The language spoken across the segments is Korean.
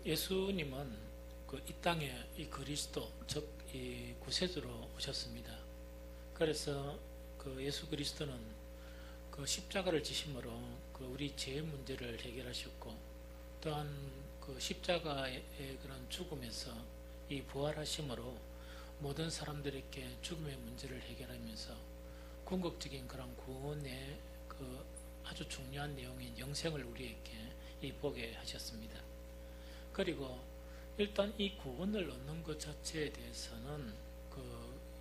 예수님은 이 땅에 이 그리스도, 즉 이 구세주로 오셨습니다. 그래서 예수 그리스도는 십자가를 지심으로 우리 죄의 문제를 해결하셨고, 또한 십자가의 그런 죽음에서 이 부활하심으로 모든 사람들에게 죽음의 문제를 해결하면서 궁극적인 그런 구원의 아주 중요한 내용인 영생을 우리에게 보게 하셨습니다. 그리고 일단 이 구원을 얻는 것 자체에 대해서는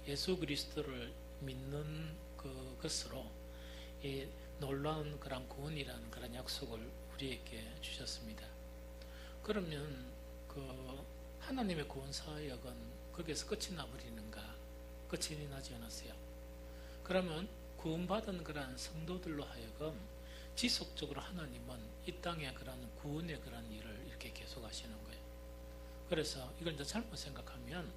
예수 그리스도를 믿는 것으로 이 놀라운 그런 구원이라는 그런 약속을 우리에게 주셨습니다. 그러면 하나님의 구원 사역은 거기에서 끝이 나버리는가? 끝이 나지 않았어요. 그러면 구원받은 그런 성도들로 하여금 지속적으로 하나님은 이 땅에 그런 구원의 그런 일을 이렇게 계속하시는 거예요. 그래서 이걸 이제 잘못 생각하면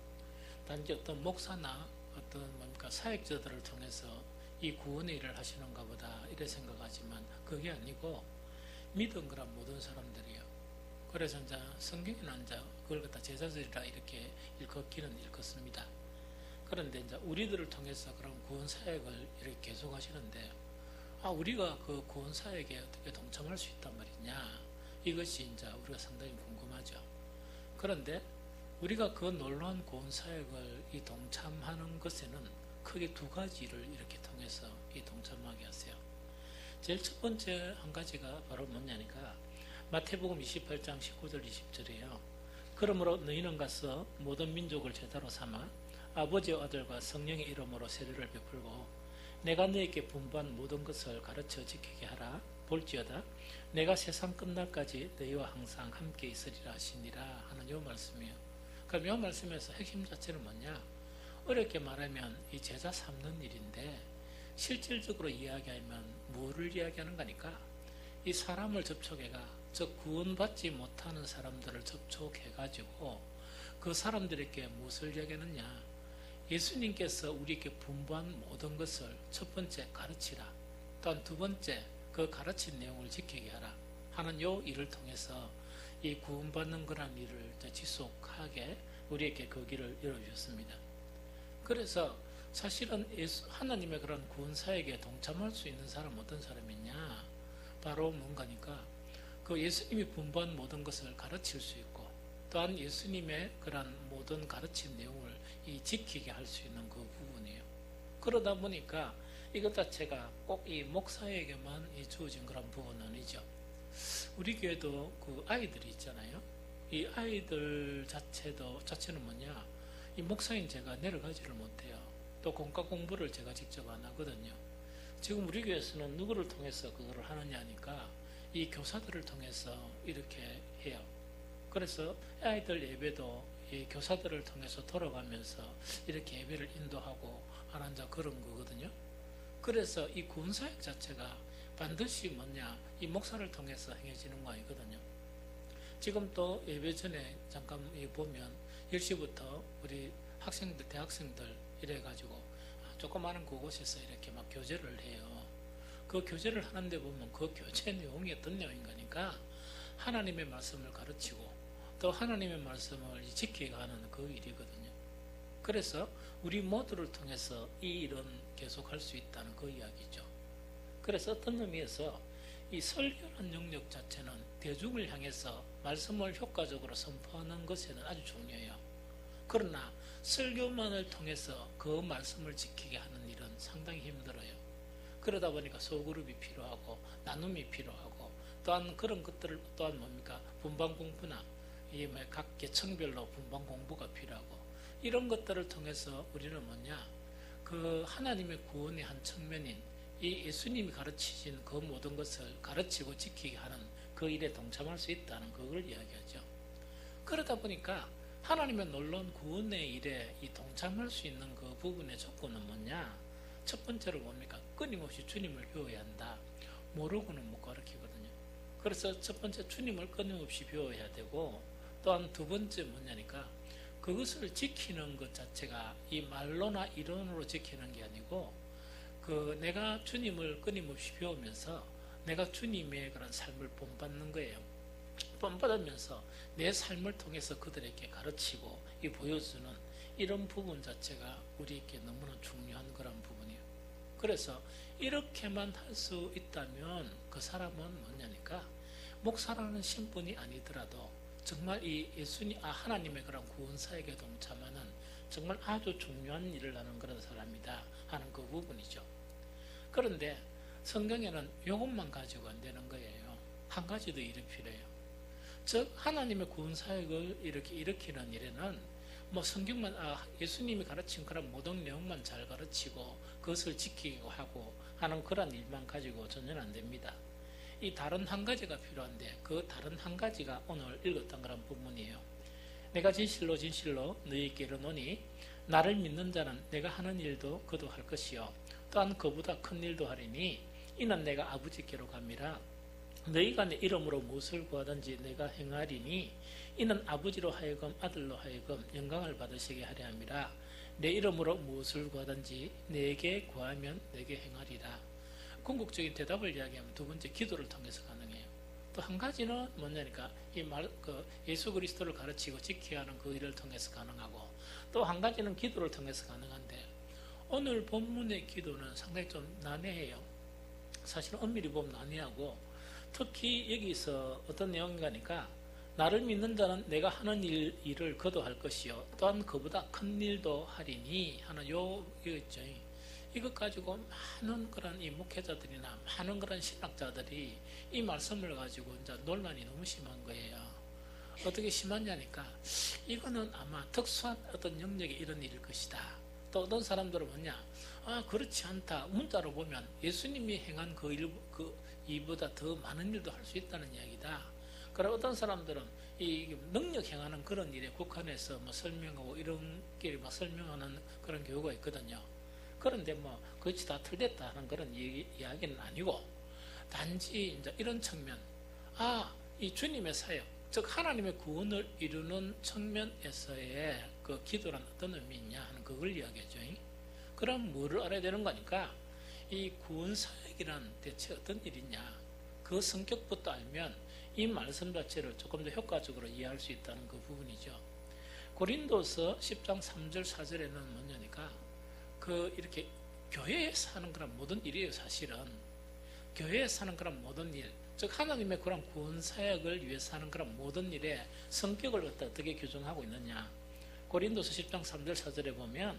단지 어떤 목사나 어떤 사역자들을 통해서 이 구원의 일을 하시는가 보다 이래 생각하지만 그게 아니고 믿은 그런 모든 사람들이요. 그래서 이제 성경에는 이제 그걸 갖다 제자들이라 이렇게 일컫습니다. 그런데 이제 우리들을 통해서 그런 구원 사역을 이렇게 계속 하시는데, 우리가 그 구원 사역에 어떻게 동참할 수 있단 말이냐? 이것이 이제 우리가 상당히 궁금하죠. 그런데 우리가 그 놀라운 구원 사역을 이 동참하는 것에는 크게 두 가지를 이렇게 통해서 이 동참하게 하세요. 제일 첫 번째 한 가지가 바로 뭐냐니까 마태복음 28장 19절 20절이에요. 그러므로 너희는 가서 모든 민족을 제자로 삼아 아버지와 아들과 성령의 이름으로 세례를 베풀고 내가 너희에게 분부한 모든 것을 가르쳐 지키게 하라. 볼지어다 내가 세상 끝날까지 너희와 항상 함께 있으리라 하시니라 하는 요 말씀이에요. 그럼 요 말씀에서 핵심 자체는 뭐냐? 어렵게 말하면 이 제자 삼는 일인데 실질적으로 이야기하면 뭐를 이야기하는 거니까 이 사람을 접촉해가 즉 구원받지 못하는 사람들을 접촉해가지고 그 사람들에게 무엇을 이야기하느냐? 예수님께서 우리에게 분부한 모든 것을 첫 번째 가르치라. 또한 두 번째 그 가르친 내용을 지키게 하라 하는 요 일을 통해서 이 구원받는 그런 일을 지속하게 우리에게 그 길을 열어주셨습니다. 그래서 사실은 하나님의 그런 구원 사역에 동참할 수 있는 사람은 어떤 사람이냐? 바로 뭔가니까 예수님이 분부한 모든 것을 가르칠 수 있고, 또한 예수님의 그런 모든 가르친 내용을 지키게 할 수 있는 그 부분이에요. 그러다 보니까 이것 자체가 꼭 이 목사에게만 주어진 그런 부분은 아니죠. 우리 교회도 아이들이 있잖아요. 이 아이들 자체는 뭐냐? 이 목사인 제가 내려가지를 못해요. 또 공과 공부를 제가 직접 안 하거든요. 지금 우리 교회에서는 누구를 통해서 그거를 하느냐 하니까 이 교사들을 통해서 이렇게 해요. 그래서 아이들 예배도 이 교사들을 통해서 돌아가면서 이렇게 예배를 인도하고 하는 그런 거거든요. 그래서 이 구원사역 자체가 반드시 뭐냐? 이 목사를 통해서 행해지는 거 아니거든요. 지금 또 예배 전에 잠깐 보면 10시부터 우리 학생들, 대학생들 이래가지고 조그마한 그곳에서 이렇게 막 교제를 해요. 그 교제를 하는데 보면 그 교제 내용이 어떤 내용인가니까 하나님의 말씀을 가르치고 또 하나님의 말씀을 지키게 하는 그 일이거든요. 그래서 우리 모두를 통해서 이 일은 계속할 수 있다는 그 이야기죠. 그래서 어떤 의미에서 이 설교라는 영역 자체는 대중을 향해서 말씀을 효과적으로 선포하는 것에는 아주 중요해요. 그러나 설교만을 통해서 그 말씀을 지키게 하는 일은 상당히 힘들어요. 그러다 보니까 소그룹이 필요하고 나눔이 필요하고 또한 그런 것들을 또한 뭡니까? 분방 공부나 각 계층별로 분방 공부가 필요하고 이런 것들을 통해서 우리는 뭐냐? 하나님의 구원의 한 측면인 이 예수님이 가르치신 그 모든 것을 가르치고 지키게 하는 그 일에 동참할 수 있다는 그걸 이야기하죠. 그러다 보니까 하나님의 놀라운 구원의 일에 동참할 수 있는 그 부분의 조건은 뭐냐? 첫 번째로 뭡니까? 끊임없이 주님을 배워야 한다. 모르고는 못 가르치거든요. 그래서 첫 번째 주님을 끊임없이 배워야 되고, 또한 두 번째 뭐냐니까 그것을 지키는 것 자체가 이 말로나 이론으로 지키는 게 아니고 내가 주님을 끊임없이 배우면서 내가 주님의 그런 삶을 본받는 거예요. 본받으면서 내 삶을 통해서 그들에게 가르치고 보여주는 이런 부분 자체가 우리에게 너무나 중요한 그런 부분이에요. 그래서 이렇게만 할 수 있다면 그 사람은 뭐냐니까 목사라는 신분이 아니더라도 정말 이 하나님의 그런 구원사역에 동참하는 정말 아주 중요한 일을 하는 그런 사람이다 하는 그 부분이죠. 그런데 성경에는 이것만 가지고 안 되는 거예요. 한 가지 더 일이 필요해요. 즉 하나님의 구원사역을 이렇게 일으키는 일에는 뭐 성경만 예수님이 가르친 그런 모든 내용만 잘 가르치고 그것을 지키고 하고 하는 그런 일만 가지고 전혀 안 됩니다. 이 다른 한 가지가 필요한데 그 다른 한 가지가 오늘 읽었던 그런 부분이에요. 내가 진실로 너희에게 이르노니 나를 믿는 자는 내가 하는 일도 그도 할 것이요 또한 그보다 큰 일도 하리니 이는 내가 아버지께로 감이라. 너희가 내 이름으로 무엇을 구하든지 내가 행하리니 이는 아버지로 하여금 아들로 하여금 영광을 받으시게 하려 함이라. 내 이름으로 무엇을 구하든지 내게 구하면 내게 행하리라. 궁극적인 대답을 이야기하면 두 번째 기도를 통해서 가능해요. 또 한 가지는 뭐냐니까 예수 그리스도를 가르치고 지켜야 하는 그 일을 통해서 가능하고 또 한 가지는 기도를 통해서 가능한데 오늘 본문의 기도는 상당히 좀 난해해요. 사실은 엄밀히 보면 난해하고 특히 여기서 어떤 내용인가니까 나를 믿는 자는 내가 하는 일을 그도 할 것이요 또한 그보다 큰 일도 하리니 하는 이거 있죠. 이것 가지고 많은 그런 이 목회자들이나 많은 그런 신학자들이 이 말씀을 가지고 이제 논란이 너무 심한 거예요. 어떻게 심하냐니까 이거는 아마 특수한 어떤 영역의 이런 일일 것이다. 또 어떤 사람들은 뭐냐 그렇지 않다. 문자로 보면 예수님이 행한 그 이보다 더 많은 일도 할 수 있다는 이야기다. 그리고 어떤 사람들은 이 능력 행하는 그런 일에 국한해서 뭐 설명하고 이런 게 막 설명하는 그런 경우가 있거든요. 그런데 뭐 그것이 다 틀렸다 하는 그런 이야기는 아니고 단지 이제 이런 측면 이 주님의 사역 즉 하나님의 구원을 이루는 측면에서의 그 기도란 어떤 의미 있냐 하는 그걸 이야기하죠. 그럼 뭐를 알아야 되는 거니까 이 구원 사역이란 대체 어떤 일이냐 그 성격부터 알면 이 말씀 자체를 조금 더 효과적으로 이해할 수 있다는 그 부분이죠. 고린도서 10장 3절 4절에는 뭐냐니까 이렇게 교회에서 하는 그런 모든 일이에요. 사실은 교회에서 하는 그런 모든 일 즉 하나님의 그런 구원 사역을 위해서 하는 그런 모든 일의 성격을 어떻게 규정하고 있느냐 고린도서 10장 3절 4절에 보면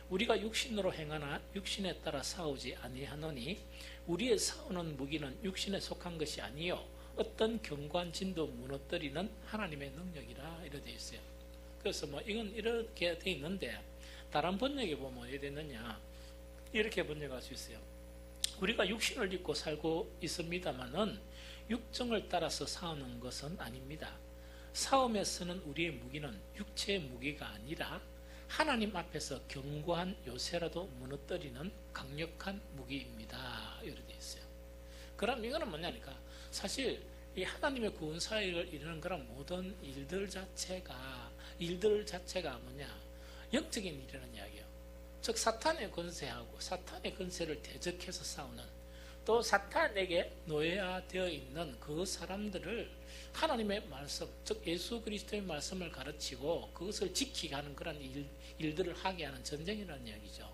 우리가 육신으로 행하나 육신에 따라 싸우지 아니하노니 우리의 싸우는 무기는 육신에 속한 것이 아니요 어떤 견고한 진도 무너뜨리는 하나님의 능력이라 이렇게 되어 있어요. 그래서 뭐 이건 이렇게 되어 있는데 다른 번역에 보면 어떻게 되느냐 이렇게 번역할 수 있어요. 우리가 육신을 입고 살고 있습니다마는 육정을 따라서 싸우는 것은 아닙니다. 싸움에 쓰는 우리의 무기는 육체의 무기가 아니라 하나님 앞에서 견고한 요새라도 무너뜨리는 강력한 무기입니다. 이렇게 되어 있어요. 그럼 이거는 뭐냐니까 사실 이 하나님의 구원 사역을 이루는 그런 모든 일들 자체가 뭐냐 영적인 일이라는 이야기예요. 즉 사탄의 권세하고 사탄의 권세를 대적해서 싸우는 또 사탄에게 노예화되어 있는 그 사람들을 하나님의 말씀 즉 예수 그리스도의 말씀을 가르치고 그것을 지키게 하는 그런 일들을 하게 하는 전쟁이라는 이야기죠.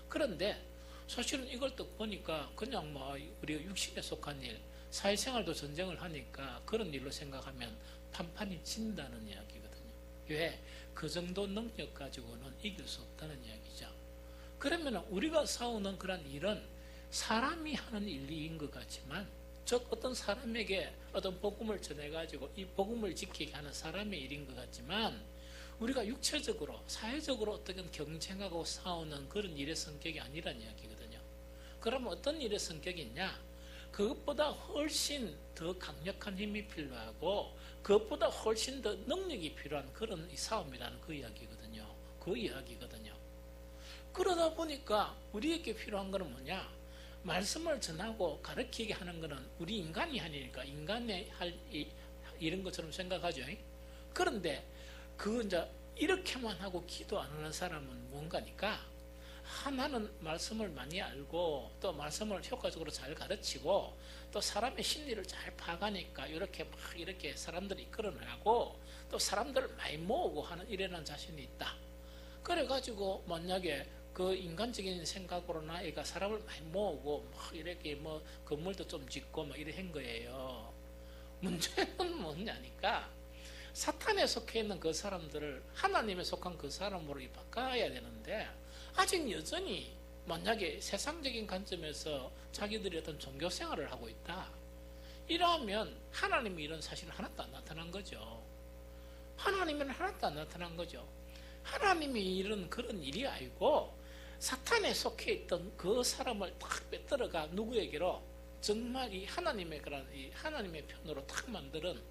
그런데 사실은 이걸 딱 보니까 그냥 뭐 우리가 육신에 속한 일 사회생활도 전쟁을 하니까 그런 일로 생각하면 판판이 진다는 이야기거든요. 왜? 그 정도 능력 가지고는 이길 수 없다는 이야기죠. 그러면 우리가 싸우는 그런 일은 사람이 하는 일인 것 같지만 즉 어떤 사람에게 어떤 복음을 전해가지고 이 복음을 지키게 하는 사람의 일인 것 같지만 우리가 육체적으로 사회적으로 어떻게 경쟁하고 싸우는 그런 일의 성격이 아니란 이야기거든요. 그러면 어떤 일의 성격이 있냐 그것보다 훨씬 더 강력한 힘이 필요하고 그것보다 훨씬 더 능력이 필요한 그런 싸움이라는 그 이야기거든요. 그러다 보니까 우리에게 필요한 것은 뭐냐 말씀을 전하고 가르치게 하는 것은 우리 인간이 하니까 인간의 할 이런 것처럼 생각하죠. 그런데 이제 이렇게만 하고 기도 안 하는 사람은 뭔가니까 하나는 말씀을 많이 알고 또 말씀을 효과적으로 잘 가르치고 또 사람의 심리를 잘 파악하니까 이렇게 막 이렇게 사람들을 이끌어내고 또 사람들을 많이 모으고 하는 이래난 자신이 있다. 그래가지고 만약에 그 인간적인 생각으로 나이가 사람을 많이 모으고 막 이렇게 뭐 건물도 좀 짓고 막 이래 한 거예요. 문제는 뭐냐니까 사탄에 속해 있는 그 사람들을 하나님에 속한 그 사람으로 바꿔야 되는데 아직 여전히 만약에 세상적인 관점에서 자기들이 어떤 종교 생활을 하고 있다. 이러면 하나님이 이런 사실은 하나도 안 나타난 거죠. 하나님은 하나도 안 나타난 거죠. 하나님이 이런 그런 일이 아니고 사탄에 속해 있던 그 사람을 탁 빼들어가 누구에게로 정말 이 하나님의 그런 이 하나님의 편으로 탁 만드는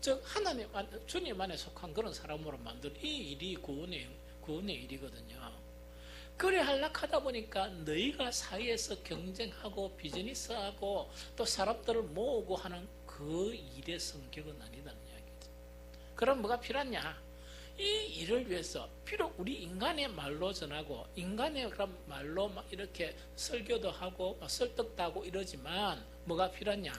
즉 하나님 주님 안에 속한 그런 사람으로 만든 이 일이 구원의 일이거든요. 그래 하려고 하다 보니까 너희가 사이에서 경쟁하고 비즈니스하고 또 사람들을 모으고 하는 그 일의 성격은 아니다는 이야기죠. 그럼 뭐가 필요하냐? 이 일을 위해서 비록 우리 인간의 말로 전하고 인간의 그런 말로 막 이렇게 설교도 하고 설득도 하고 이러지만 뭐가 필요하냐?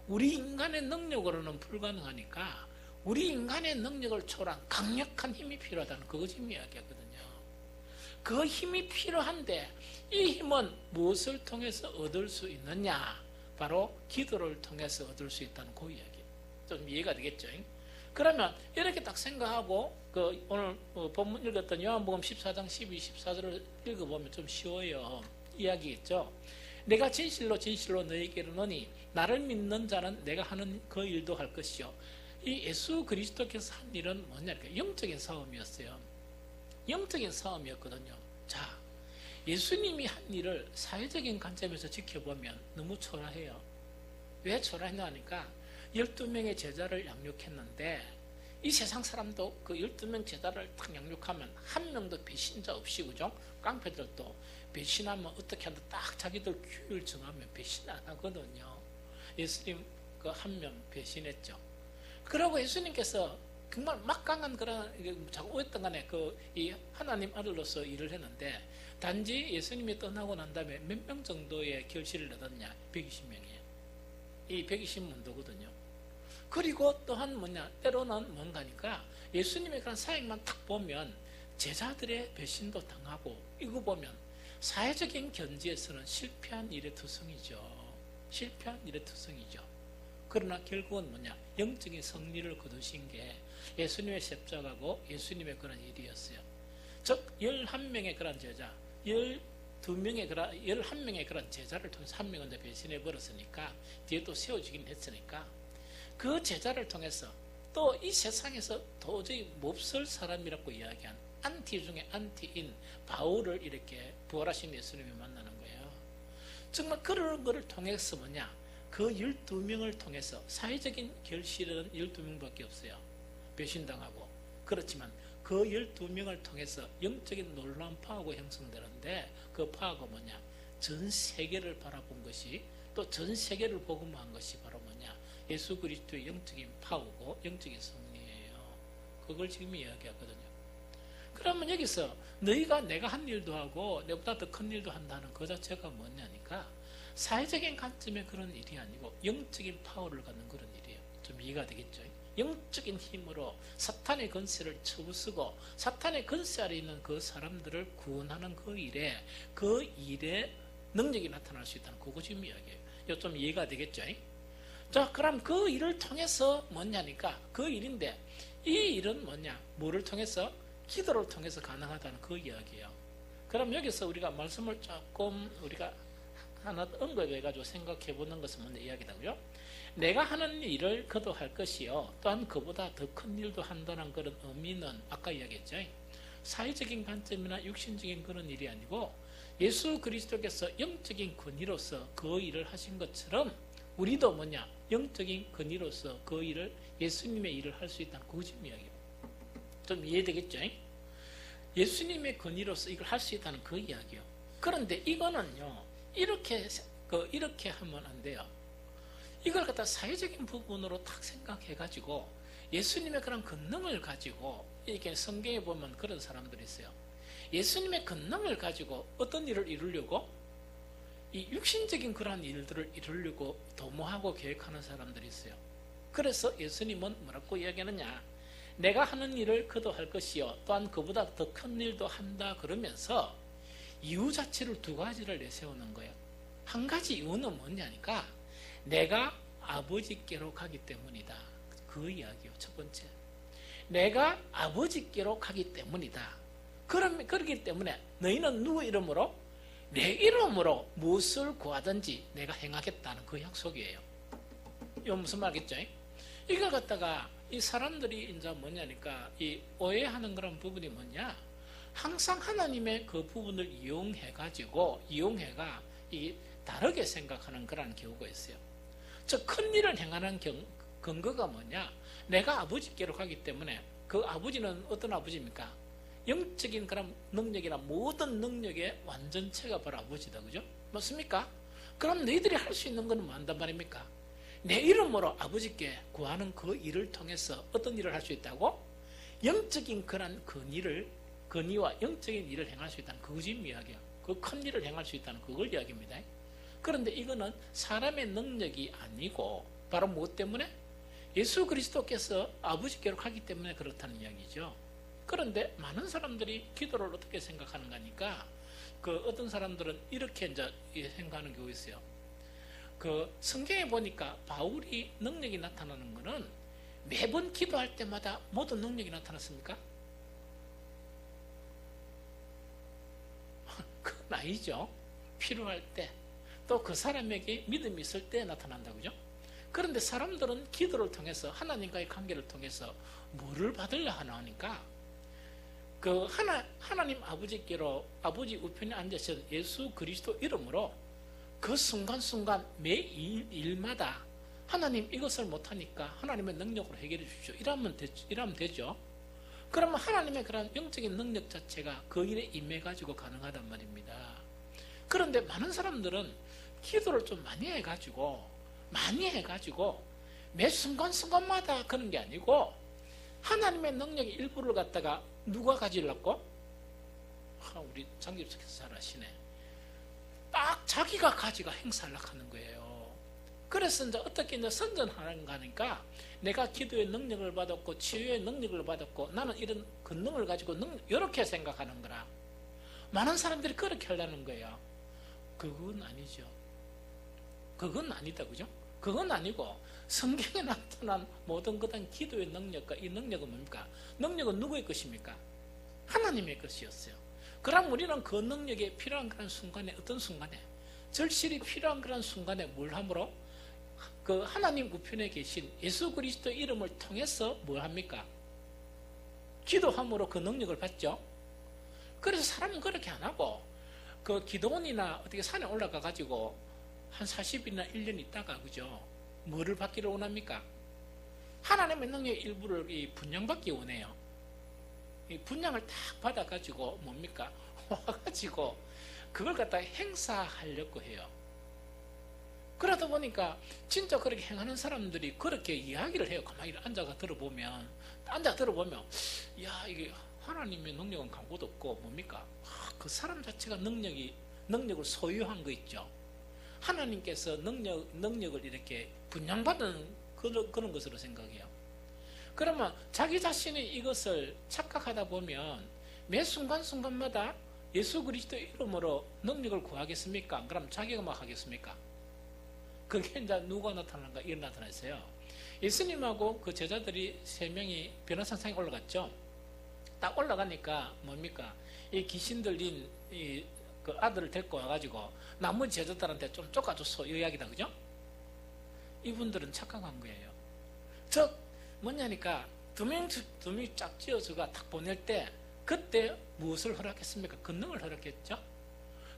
우리 인간의 능력으로는 불가능하니까 우리 인간의 능력을 초월한 강력한 힘이 필요하다는 그거 지금 이야기하거든요. 그 힘이 필요한데 이 힘은 무엇을 통해서 얻을 수 있느냐? 바로 기도를 통해서 얻을 수 있다는 그 이야기. 좀 이해가 되겠죠? 그러면 이렇게 딱 생각하고 그 오늘 본문 읽었던 요한복음 14장 12, 14절을 읽어보면 좀 쉬워요. 이야기겠죠. 내가 진실로 진실로 너희에게 이르노니 나를 믿는 자는 내가 하는 그 일도 할 것이요. 이 예수 그리스도께서 한 일은 뭐냐니까 영적인 싸움이었어요. 영적인 싸움이었거든요. 자, 예수님이 한 일을 사회적인 관점에서 지켜보면 너무 초라해요. 왜 초라했냐 하니까 12명의 제자를 양육했는데 이 세상 사람도 그 12명 제자를 딱 양육하면 한 명도 배신자 없이 그죠? 깡패들도 배신하면 어떻게 한다 딱 자기들 규율 정하면 배신 안 하거든요. 예수님 그 한 명 배신했죠. 그러고 예수님께서 정말 막강한 그런 자꾸 어떤 간에 이 하나님 아들로서 일을 했는데 단지 예수님이 떠나고 난 다음에 몇 명 정도의 결실을 얻었냐? 120명이에요. 이 120문도거든요. 그리고 또한 뭐냐? 때로는 뭔가니까 예수님의 그런 사역만 딱 보면 제자들의 배신도 당하고 이거 보면 사회적인 견지에서는 실패한 일의 투성이죠. 실패한 일의 투성이죠. 그러나 결국은 뭐냐? 영적인 승리를 거두신 게 예수님의 십자가고 예수님의 그런 일이었어요. 즉 11명의 그런 제자 11명의 그런 제자를 통해서 한 명은 배신해 버렸으니까 뒤에 또 세워지긴 했으니까 그 제자를 통해서 또 이 세상에서 도저히 몹쓸 사람이라고 이야기한 안티 중에 안티인 바울을 이렇게 부활하신 예수님이 만나는 거예요. 정말 그런 거를 통해서 뭐냐? 그 12명을 통해서 사회적인 결실은 12명밖에 없어요. 배신당하고. 그렇지만 그 12명을 통해서 영적인 놀라운 파워가 형성되는데 그 파워가 뭐냐? 전 세계를 바라본 것이 또 전 세계를 복음화한 것이 바로 뭐냐? 예수 그리스도의 영적인 파워고 영적인 승리예요. 그걸 지금 이야기하거든요. 그러면 여기서 너희가 내가 한 일도 하고 내보다 더 큰 일도 한다는 그 자체가 뭐냐니까 사회적인 관점의 그런 일이 아니고 영적인 파워를 갖는 그런 일이에요. 좀 이해가 되겠죠? 영적인 힘으로 사탄의 권세를 쳐부수고 사탄의 권세 아래 있는 그 사람들을 구원하는 그 일에 능력이 나타날 수 있다는 그거 지금 이야기예요. 이거 좀 이해가 되겠죠? 자, 그럼 그 일을 통해서 뭐냐니까 그 일인데 이 일은 뭐냐? 뭐를 통해서? 기도를 통해서 가능하다는 그 이야기예요. 그럼 여기서 우리가 말씀을 조금 우리가 하나 언급해가지고 생각해보는 것은 뭔데 이야기다고요? 내가 하는 일을 그도 할 것이요 또한 그보다 더 큰 일도 한다는 그런 의미는 아까 이야기했죠. 사회적인 관점이나 육신적인 그런 일이 아니고 예수 그리스도께서 영적인 권위로서 그 일을 하신 것처럼 우리도 뭐냐? 영적인 권위로서 그 일을 예수님의 일을 할 수 있다는 그 지금 이야기예요. 좀 이해되겠죠? 예수님의 권위로서 이걸 할 수 있다는 그 이야기요. 그런데 이거는요, 이렇게 하면 안 돼요. 이걸 갖다 사회적인 부분으로 딱 생각해가지고 예수님의 그런 권능을 가지고 이렇게 성경에 보면 그런 사람들이 있어요. 예수님의 권능을 가지고 어떤 일을 이루려고? 이 육신적인 그러한 일들을 이루려고 도모하고 계획하는 사람들이 있어요. 그래서 예수님은 뭐라고 이야기하느냐? 내가 하는 일을 그도 할 것이요 또한 그보다 더 큰 일도 한다 그러면서 이유 자체를 두 가지를 내세우는 거예요. 한 가지 이유는 뭐냐니까 내가 아버지께로 가기 때문이다. 그 이야기요. 첫 번째. 내가 아버지께로 가기 때문이다. 그렇기 때문에 너희는 누구 이름으로? 내 이름으로 무엇을 구하든지 내가 행하겠다는 그 약속이에요. 이거 무슨 말이겠죠? 이걸 갖다가 이 사람들이 이제 뭐냐니까 이 오해하는 그런 부분이 뭐냐? 항상 하나님의 그 부분을 이용해가 이 다르게 생각하는 그런 경우가 있어요. 저 큰 일을 행하는 근거가 뭐냐? 내가 아버지께로 가기 때문에 그 아버지는 어떤 아버지입니까? 영적인 그런 능력이나 모든 능력의 완전체가 바로 아버지다. 그죠? 맞습니까? 그럼 너희들이 할 수 있는 건 뭐한단 말입니까? 내 이름으로 아버지께 구하는 그 일을 통해서 어떤 일을 할 수 있다고? 영적인 그런 근위와 영적인 일을 행할 수 있다는 그것이 이야기야. 그 큰 일을 행할 수 있다는 그걸 이야기입니다. 그런데 이거는 사람의 능력이 아니고 바로 무엇 때문에? 예수 그리스도께서 아버지께로 가기 때문에 그렇다는 이야기죠. 그런데 많은 사람들이 기도를 어떻게 생각하는가 하니까 그 어떤 사람들은 이렇게 이제 생각하는 경우가 있어요. 그 성경에 보니까 바울이 능력이 나타나는 것은 매번 기도할 때마다 모든 능력이 나타났습니까? 그건 아니죠. 필요할 때 또 그 사람에게 믿음이 있을 때 나타난다. 그죠? 그런데 사람들은 기도를 통해서 하나님과의 관계를 통해서 뭐를 받으려 하니까 그 하나님 아버지께로 아버지 우편에 앉으신 예수 그리스도 이름으로 그 순간순간 매 일마다 하나님 이것을 못하니까 하나님의 능력으로 해결해 주십시오. 이러면 되죠. 그러면 하나님의 그런 영적인 능력 자체가 그 일에 임해가지고 가능하단 말입니다. 그런데 많은 사람들은 기도를 좀 많이 해가지고 매 순간순간마다 그런 게 아니고 하나님의 능력의 일부를 갖다가 누가 가지려고? 우리 장집사께서 잘 아시네. 딱 자기가 가지가 행사하려고 하는 거예요. 그래서 이제 어떻게 이제 선전하는가 하니까 내가 기도의 능력을 받았고 치유의 능력을 받았고 나는 이런 권능을 가지고 이렇게 생각하는 거라. 많은 사람들이 그렇게 하려는 거예요. 그건 아니죠. 그건 아니다. 그죠? 그건 아니고 성경에 나타난 모든 것은 기도의 능력과 이 능력은 뭡니까? 능력은 누구의 것입니까? 하나님의 것이었어요. 그럼 우리는 그 능력에 필요한 그런 순간에 어떤 순간에 절실히 필요한 그런 순간에 뭘 함으로? 그 하나님 우편에 계신 예수 그리스도 이름을 통해서 뭘 합니까? 기도함으로 그 능력을 받죠. 그래서 사람은 그렇게 안 하고 그 기도원이나 어떻게 산에 올라가 가지고 한 40일이나 1년 있다가 그죠? 뭐를 받기를 원합니까? 하나님의 능력의 일부를 분양받기 원해요. 이 분양을 딱 받아가지고 뭡니까? 와가지고 그걸 갖다가 행사하려고 해요. 그러다 보니까 진짜 그렇게 행하는 사람들이 그렇게 이야기를 해요. 가만히 앉아 들어보면 야 이게 하나님의 능력은 강고도 없고 뭡니까? 그 사람 자체가 능력을 소유한 거 있죠. 하나님께서 능력을 이렇게 분양받은 그런 것으로 생각해요. 그러면 자기 자신이 이것을 착각하다 보면 매 순간순간마다 예수 그리스도 이름으로 능력을 구하겠습니까? 그럼 자기가 막 하겠습니까? 그게 이제 누가 나타나는가? 이런 나타났어요. 예수님하고 그 제자들이 3명이 변화산상에 올라갔죠. 딱 올라가니까 뭡니까? 이 귀신 들린 그 아들을 데리고 와가지고 나머지 제자들한테 좀 쫓아줘서 이 이야기다. 그죠? 이분들은 착각한 거예요. 즉 뭐냐니까 두 명이 짝 지어서가 딱 보낼 때 그때 무엇을 허락했습니까? 권능을 허락했죠.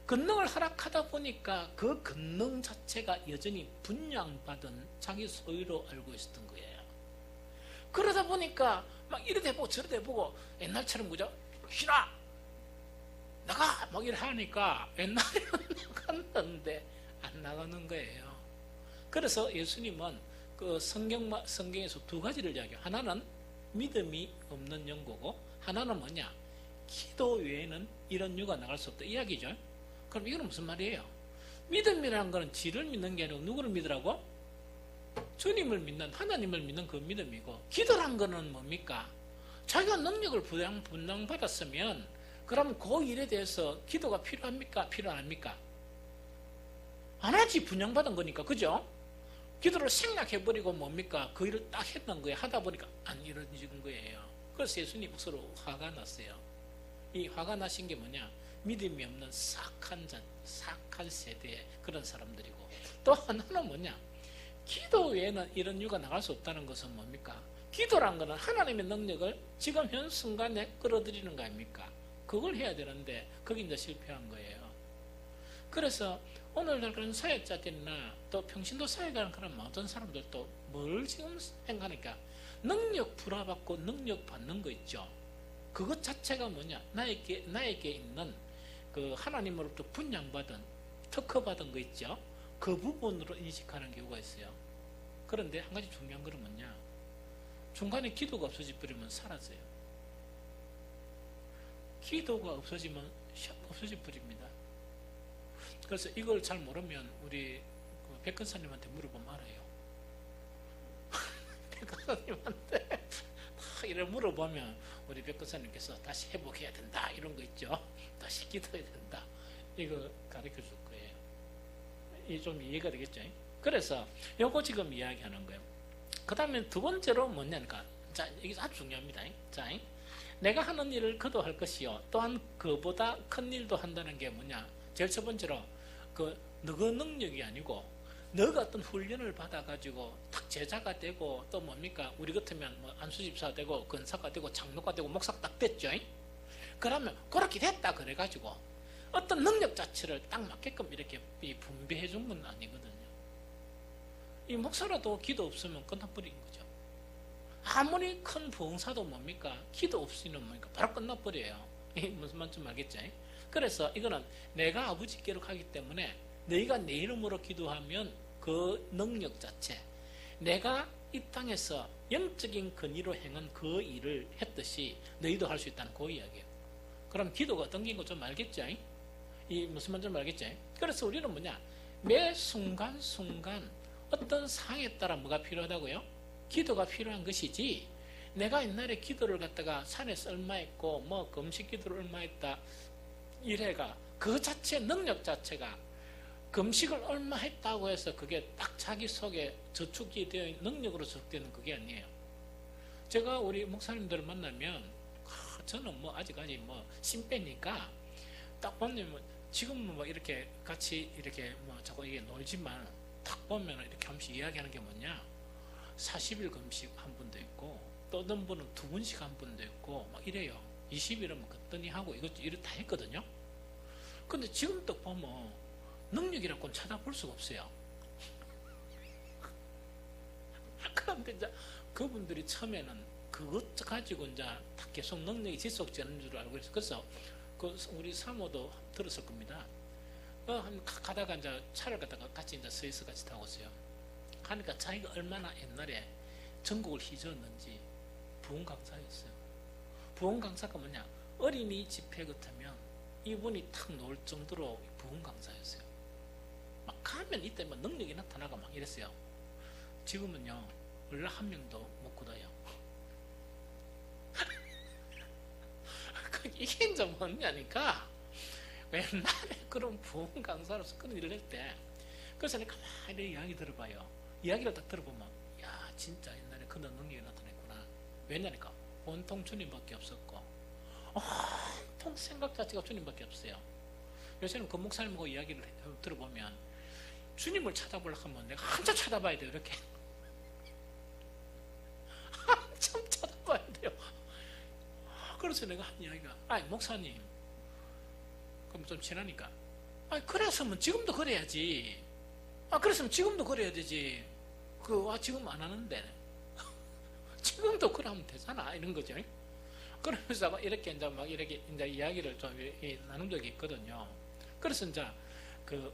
권능을 허락하다 보니까 그 권능 자체가 여전히 분양받은 자기 소유로 알고 있었던 거예요. 그러다 보니까 막 이렇게 보고 저렇게 보고 옛날처럼 그죠? 신아 나가! 막 이렇게 하니까 옛날에는 나갔는데 안 나가는 거예요. 그래서 예수님은 그 성경에서 두 가지를 이야기해요. 하나는 믿음이 없는 영고고 하나는 뭐냐? 기도 외에는 이런 유가 나갈 수 없다 이야기죠. 그럼 이거는 무슨 말이에요? 믿음이라는 것은 지를 믿는 게 아니고 누구를 믿으라고? 주님을 믿는, 하나님을 믿는 그 믿음이고, 기도란 거는 뭡니까? 자기가 능력을 분양받았으면 그럼 그 일에 대해서 기도가 필요합니까? 필요 안 합니까? 안 하지. 분양받은 거니까. 그죠? 기도를 생략해버리고 뭡니까? 그 일을 딱 했던 거예요. 하다 보니까 안 이루어진 거예요. 그래서 예수님 스스로 화가 났어요. 이 화가 나신 게 뭐냐? 믿음이 없는 사악한 세대의 그런 사람들이고, 또 하나는 뭐냐? 기도 외에는 이런 이유가 나갈 수 없다는 것은 뭡니까? 기도란 거는 하나님의 능력을 지금 현 순간에 끌어들이는 거 아닙니까? 그걸 해야 되는데 거기 이제 실패한 거예요. 그래서 오늘날 그런 사역자들이나 또 평신도 사역하는 그런 모든 사람들도 뭘 지금 생각하니까 능력 불화받고 능력 받는 거 있죠. 그것 자체가 뭐냐? 나에게 있는 그 하나님으로부터 분양받은 특허받은 거 있죠. 그 부분으로 인식하는 경우가 있어요. 그런데 한 가지 중요한 것은 뭐냐? 중간에 기도가 없어져 버리면 사라져요. 기도가 없어지면 없어져 버립니다. 그래서 이걸 잘 모르면 우리 백근사님한테 물어보면 알아요. 백근사님한테 이래 물어보면 우리 백근사님께서 다시 회복해야 된다 이런 거 있죠. 다시 기도해야 된다. 이거 가르쳐 줄 거예요. 이게 좀 이해가 되겠죠? 그래서 요거 지금 이야기하는 거예요. 그 다음에 두 번째로 뭐냐니까, 자, 이게 아주 중요합니다. 자, 내가 하는 일을 그도 할 것이요. 또한 그보다 큰 일도 한다는 게 뭐냐? 제일 첫 번째로, 너가 능력이 아니고, 너가 어떤 훈련을 받아가지고, 딱 제자가 되고, 또 뭡니까? 우리 같으면 뭐 안수집사가 되고, 권사가 되고, 장로가 되고, 목사가 딱 됐죠? 그러면, 그렇게 됐다. 그래가지고, 어떤 능력 자체를 딱 맞게끔 이렇게 분배해 준 건 아니거든요. 이 목사라도 기도 없으면 끝나버린 거죠. 아무리 큰 부흥사도 뭡니까? 기도 없이는 뭡니까? 바로 끝나버려요. 무슨 말인지 알겠죠? 그래서 이거는 내가 아버지께로 가기 때문에 너희가 내 이름으로 기도하면 그 능력 자체, 내가 이 땅에서 영적인 근위로 행한 그 일을 했듯이 너희도 할 수 있다는 그 이야기예요. 그럼 기도가 어떤 게 좀 알겠죠? 이 무슨 말인지 알겠죠? 그래서 우리는 뭐냐? 매 순간순간 어떤 상황에 따라 뭐가 필요하다고요? 기도가 필요한 것이지, 내가 옛날에 기도를 갖다가 산에서 얼마 했고 뭐 금식 기도를 얼마 했다 이래가 그 자체 능력 자체가 금식을 얼마 했다고 해서 그게 딱 자기 속에 저축이 되어 있는 능력으로 저축되는 그게 아니에요. 제가 우리 목사님들을 만나면 저는 뭐 아직까지 뭐 신빼니까 딱 보면 지금은 뭐 이렇게 같이 이렇게 뭐 자꾸 이게 놀지만 딱 보면 이렇게 한 번씩 이야기하는 게 뭐냐, 40일 금식 한 분도 있고 또 어떤 분은 2분씩 한 분도 있고 막 이래요. 20일은 그랬더니 하고 이것도 이렇게 다 했거든요. 근데 지금 또 보면 능력이라고는 찾아볼 수가 없어요. 그런데 이제 그분들이 처음에는 그것 가지고 이제 다 계속 능력이 지속되는 줄 알고 있어요. 그래서 그 우리 사모도 들었을 겁니다. 가다가 이제 차를 갖다가 같이 이제 서에서 같이 타고 있어요. 하니까 자기가 얼마나 옛날에 전국을 휘저었는지 부흥 강사였어요. 부흥 강사가 뭐냐? 어린이 집회 같으면 이분이 탁 놓을 정도로 부흥 강사였어요. 막 가면 이때 막 능력이 나타나고 막 이랬어요. 지금은요, 연락 한 명도 못 굳어요. 이게 이제 뭐냐니까, 옛날에 그런 부흥 강사로서 그런 일을 할 때, 그래서 내가 가만히 이야기 들어봐요. 이야기를 딱 들어보면, 야, 진짜 옛날에 그런 능력이 나타났구나. 왜냐니까, 온통 주님밖에 없었고, 온통 생각 자체가 주님밖에 없어요. 요새는 그 목사님하고 이야기를 들어보면, 주님을 찾아보려고 하면 내가 한참 찾아봐야 돼요, 이렇게. 한참 찾아봐야 돼요. 그래서 내가 한 이야기가, 목사님, 그럼 좀 지나니까, 그랬으면 지금도 그래야지. 그랬으면 지금도 그래야 되지. 지금 안 하는데. 지금도 그러면 되잖아. 이런 거죠. 그러면서 이렇게 이제 이야기를 좀 나눈 적이 있거든요. 그래서 이제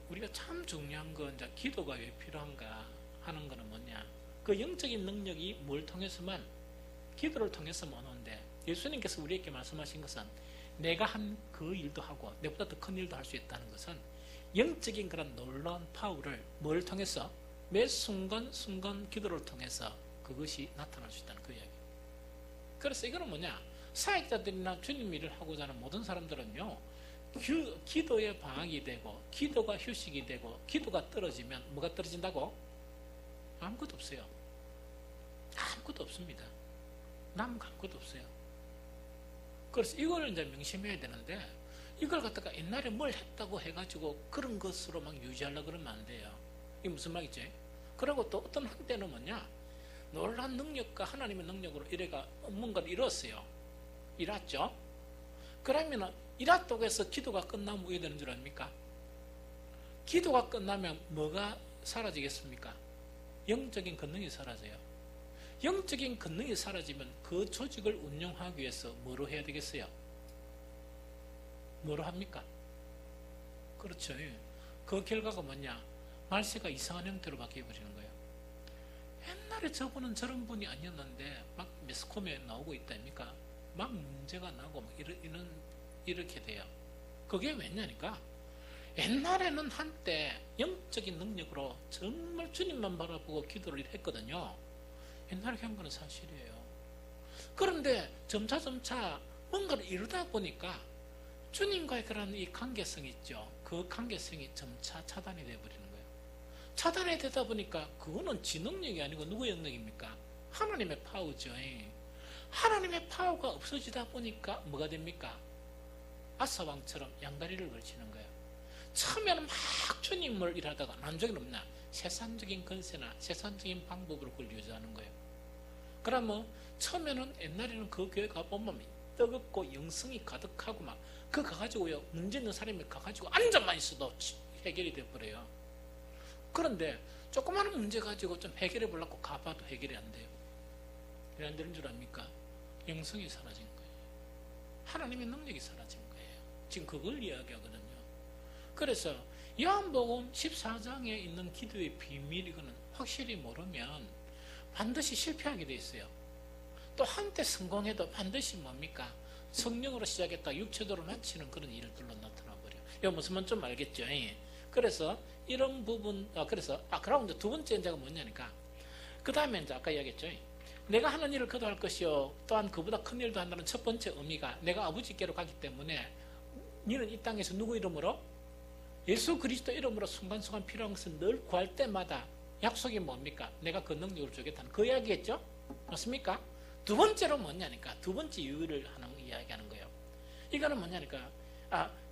우리가 참 중요한 건 이제 기도가 왜 필요한가 하는 거는 뭐냐. 그 영적인 능력이 뭘 통해서만, 기도를 통해서만 오는데, 예수님께서 우리에게 말씀하신 것은 내가 한 그 일도 하고 내보다 더 큰 일도 할 수 있다는 것은 영적인 그런 놀라운 파워를 뭘 통해서 매 순간 기도를 통해서 그것이 나타날 수 있다는 그 이야기. 그래서 이거는 뭐냐, 사역자들이나 주님 일을 하고자 하는 모든 사람들은요, 기도에 방학이 되고 기도가 휴식이 되고 기도가 떨어지면 뭐가 떨어진다고? 아무것도 없어요. 아무것도 없습니다. 남은 거 아무것도 없어요. 그래서 이걸 이제 명심해야 되는데, 이걸 갖다가 옛날에 뭘 했다고 해가지고 그런 것으로 막 유지하려고 그러면 안 돼요. 이게 무슨 말이지? 그리고 또 어떤 한때는 뭐냐, 놀라운 능력과 하나님의 능력으로 이래가 뭔가를 이뤘어요. 이뤘죠? 그러면 이뤘다고 해서 기도가 끝나면 어떻게 되는 줄 압니까? 기도가 끝나면 뭐가 사라지겠습니까? 영적인 권능이 사라져요. 영적인 권능이 사라지면 그 조직을 운영하기 위해서 뭐로 해야 되겠어요? 뭐로 합니까? 그렇죠. 그 결과가 뭐냐? 말세가 이상한 형태로 바뀌어버리는 거예요. 옛날에 저분은 저런 분이 아니었는데 막 매스컴에 나오고 있다니까 막 문제가 나고 막 이렇게 돼요. 그게 왜냐니까 옛날에는 한때 영적인 능력으로 정말 주님만 바라보고 기도를 했거든요. 옛날에 한 거는 사실이에요. 그런데 점차 뭔가를 이루다 보니까 주님과의 그런 이 관계성이 있죠. 그 관계성이 점차 차단이 되어버리는 거예요. 차단이 되다 보니까 그거는 지 능력이 아니고 누구의 능력입니까? 하나님의 파워죠. 하나님의 파워가 없어지다 보니까 뭐가 됩니까? 아사왕처럼 양다리를 걸치는 거예요. 처음에는 막 주님을 일하다가 나중에는 없나? 세상적인 권세나 세상적인 방법으로 그걸 유지하는 거예요. 그러면 처음에는 옛날에는 그 교회 가보면 뜨겁고 영성이 가득하고 막 그거 가가지고요, 문제 있는 사람이 가가지고 앉아만 있어도 해결이 돼버려요. 그런데 조그마한 문제 가지고 좀 해결해 보려고 가봐도 해결이 안 돼요. 왜 안 되는 줄 압니까? 영성이 사라진 거예요. 하나님의 능력이 사라진 거예요. 지금 그걸 이야기하거든요. 그래서 요한복음 14장에 있는 기도의 비밀, 이거는 확실히 모르면 반드시 실패하게 돼 있어요. 또 한때 성공해도 반드시 뭡니까? 성령으로 시작했다 육체적으로 마치는 그런 일들로 나타나 버려요. 이거 무슨 말 좀 알겠죠? 그래서 이런 부분, 그러고 이제 두 번째 이제가 뭐냐니까, 그 다음에 이제 아까 이야기했죠. 내가 하는 일을 그도 할 것이요 또한 그보다 큰 일도 한다는 첫 번째 의미가, 내가 아버지께로 가기 때문에 너는 이 땅에서 누구 이름으로? 예수 그리스도 이름으로 순간순간 필요한 것을 늘 구할 때마다 약속이 뭡니까? 내가 그 능력을 주겠다는 그 이야기겠죠? 맞습니까? 두 번째로 뭐냐니까, 두 번째 이유를 이야기하는 거예요. 이거는 뭐냐니까,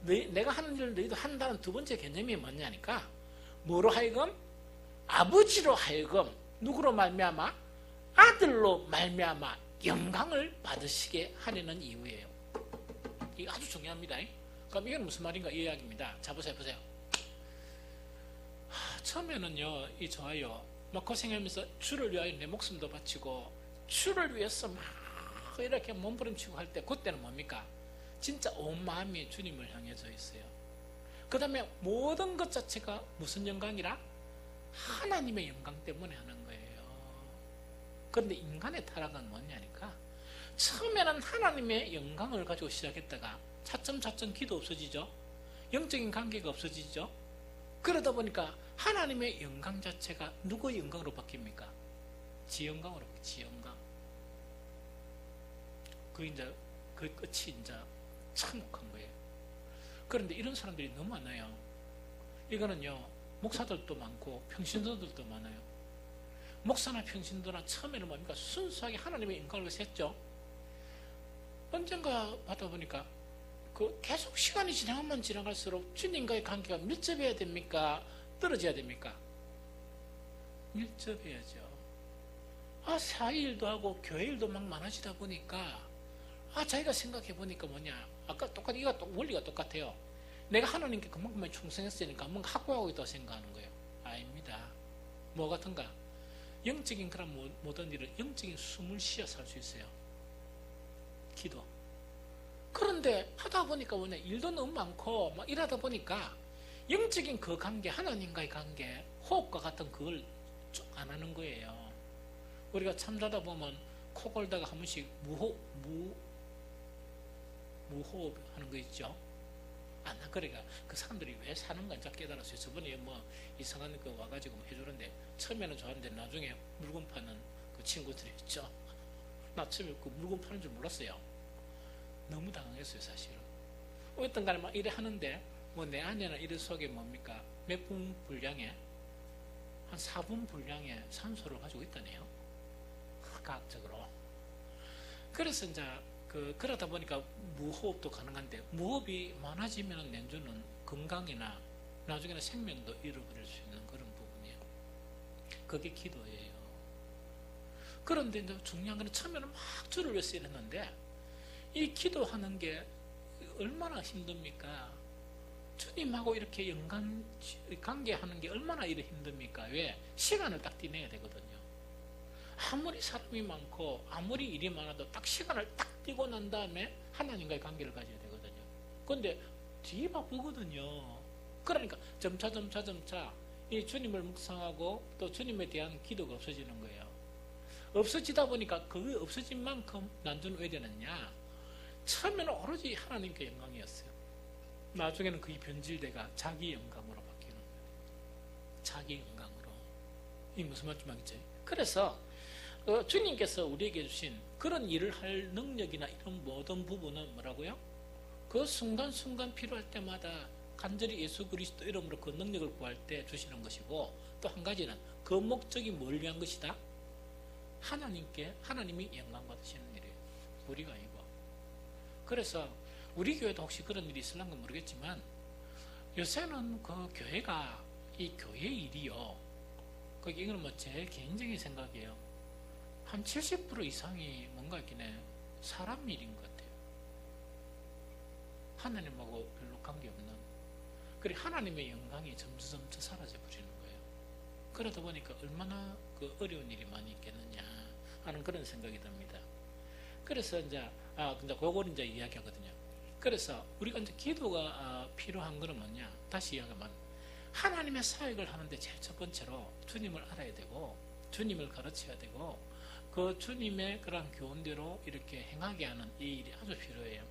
내가 하는 일을 너희도 한다는 두 번째 개념이 뭐냐니까, 뭐로 하여금? 아버지로 하여금 누구로 말미암아? 아들로 말미암아 영광을 받으시게 하려는 이유예요. 이거 아주 중요합니다. 그럼 이건 무슨 말인가 이 이야기입니다. 자, 보세요. 처음에는요, 이 저와요, 막 고생하면서 주를 위하여 내 목숨도 바치고 주를 위해서 막 이렇게 몸부림치고 할 때, 그때는 뭡니까? 진짜 온 마음이 주님을 향해져 있어요. 그 다음에 모든 것 자체가 무슨 영광이라? 하나님의 영광 때문에 하는 거예요. 그런데 인간의 타락은 뭐냐니까, 처음에는 하나님의 영광을 가지고 시작했다가 차츰 기도 없어지죠. 영적인 관계가 없어지죠. 그러다 보니까 하나님의 영광 자체가 누구의 영광으로 바뀝니까? 지 영광으로 바뀌어요. 지 영광. 그 끝이 이제 참혹한 거예요. 그런데 이런 사람들이 너무 많아요. 이거는요, 목사들도 많고 평신도들도 많아요. 목사나 평신도나 처음에는 뭡니까? 순수하게 하나님의 영광을 위해서 했죠. 언젠가 받다 보니까 계속 시간이 지나갈수록 주님과의 관계가 밀접해야 됩니까? 떨어져야 됩니까? 밀접해야죠. 4일도 하고 교회 일도 막 많아지다 보니까 자기가 생각해 보니까 뭐냐, 아까 똑같이 이거 원리가 똑같아요. 내가 하나님께 그만큼만 충성했으니까 뭔가 확보하고 있다고 생각하는 거예요. 아닙니다. 뭐 같은가? 영적인 그런 모든 일을 영적인 숨을 쉬어 살 수 있어요. 기도. 그런데 하다 보니까 뭐냐, 일도 너무 많고 막 일하다 보니까 영적인 그 관계, 하나님과의 관계, 호흡과 같은 그걸 안 하는 거예요. 우리가 잠자다 보면 코 골다가 한 번씩 무호흡 하는 거 있죠. 그러니까 그 사람들이 왜 사는가 이제 깨달았어요. 저번에 뭐 이상한 거 와가지고 뭐 해주는데 처음에는 좋았는데 나중에 물건 파는 그 친구들이 있죠. 나 처음에 그 물건 파는 줄 몰랐어요. 너무 당황했어요, 사실은. 어떤 간에 막 이래 하는데 뭐 내 안에는 이래 속에 뭡니까? 몇 분 분량에 한 4분 분량의 산소를 가지고 있다네요. 과학적으로. 그래서 이제 그러다 보니까 무호흡도 가능한데 무호흡이 많아지면 내주는 건강이나 나중에는 생명도 잃어버릴 수 있는 그런 부분이에요. 그게 기도예요. 그런데 이제 중요한 건 처음에는 막 주를 위해서 이랬는데 이 기도하는 게 얼마나 힘듭니까? 주님하고 이렇게 관계하는 게 얼마나 이래 힘듭니까? 왜? 시간을 딱 떼내야 되거든요. 아무리 사람이 많고 아무리 일이 많아도 딱 시간을 딱 떼고 난 다음에 하나님과의 관계를 가져야 되거든요. 그런데 뒤에 바쁘거든요. 그러니까 점차 이 주님을 묵상하고 또 주님에 대한 기도가 없어지는 거예요. 없어지다 보니까 그 없어진 만큼 난주는 왜 되느냐? 처음에는 오로지 하나님께 영광이었어요. 나중에는 그게 변질돼가 자기 영광으로 바뀌는 거예요. 자기 영광으로. 이 무슨 말인지 알겠죠? 그래서 주님께서 우리에게 주신 그런 일을 할 능력이나 이런 모든 부분은 뭐라고요? 그 순간순간 필요할 때마다 간절히 예수 그리스도 이름으로 그 능력을 구할 때 주시는 것이고 또 한 가지는 그 목적이 뭘 위한 것이다? 하나님이 영광 받으시는 일이에요. 우리가 아니고. 그래서 우리 교회도 혹시 그런 일이 있을런가 모르겠지만 요새는 그 교회가 이 교회 일이요. 이거는 뭐 제 개인적인 생각이에요. 한 70% 이상이 뭔가 이렇게 사람 일인 것 같아요. 하나님하고 별로 관계없는. 그리고 하나님의 영광이 점점 사라져 버리는 거예요. 그러다 보니까 얼마나 그 어려운 일이 많이 있겠느냐 하는 그런 생각이 듭니다. 그래서 이제 근데 그걸 이제 이야기하거든요. 그래서 우리가 이제 기도가 필요한 거는 뭐냐? 다시 이야기하면 하나님의 사역을 하는데 제일 첫 번째로 주님을 알아야 되고 주님을 가르쳐야 되고 그 주님의 그런 교훈대로 이렇게 행하게 하는 이 일이 아주 필요해요.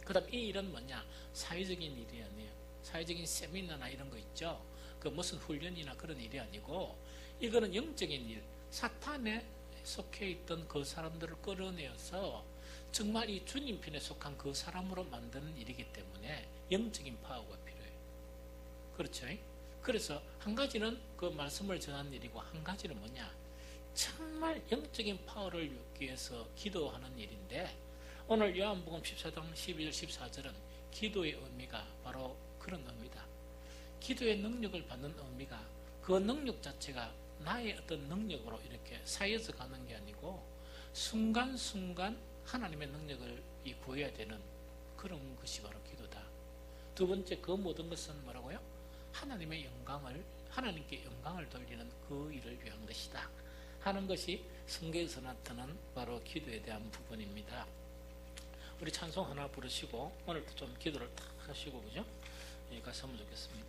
그 다음 이 일은 뭐냐? 사회적인 일이 아니에요. 사회적인 세미나나 이런 거 있죠. 그 무슨 훈련이나 그런 일이 아니고 이거는 영적인 일. 사탄에 속해 있던 그 사람들을 끌어내어서 정말 이 주님 편에 속한 그 사람으로 만드는 일이기 때문에 영적인 파워가 필요해요. 그렇죠? 그래서 한 가지는 그 말씀을 전하는 일이고 한 가지는 뭐냐? 정말 영적인 파워를 얻기 위해서 기도하는 일인데 오늘 요한복음 14장 12절 14절은 기도의 의미가 바로 그런 의미다. 기도의 능력을 받는 의미가 그 능력 자체가 나의 어떤 능력으로 이렇게 쌓여서 가는 게 아니고 순간순간 하나님의 능력을 구해야 되는 그런 것이 바로 기도다. 두 번째 그 모든 것은 뭐라고요? 하나님께 영광을 돌리는 그 일을 위한 것이다 하는 것이 성경에서 나타난 바로 기도에 대한 부분입니다. 우리 찬송 하나 부르시고 오늘도 좀 기도를 탁 하시고 그죠? 여기까지 하면 좋겠습니다.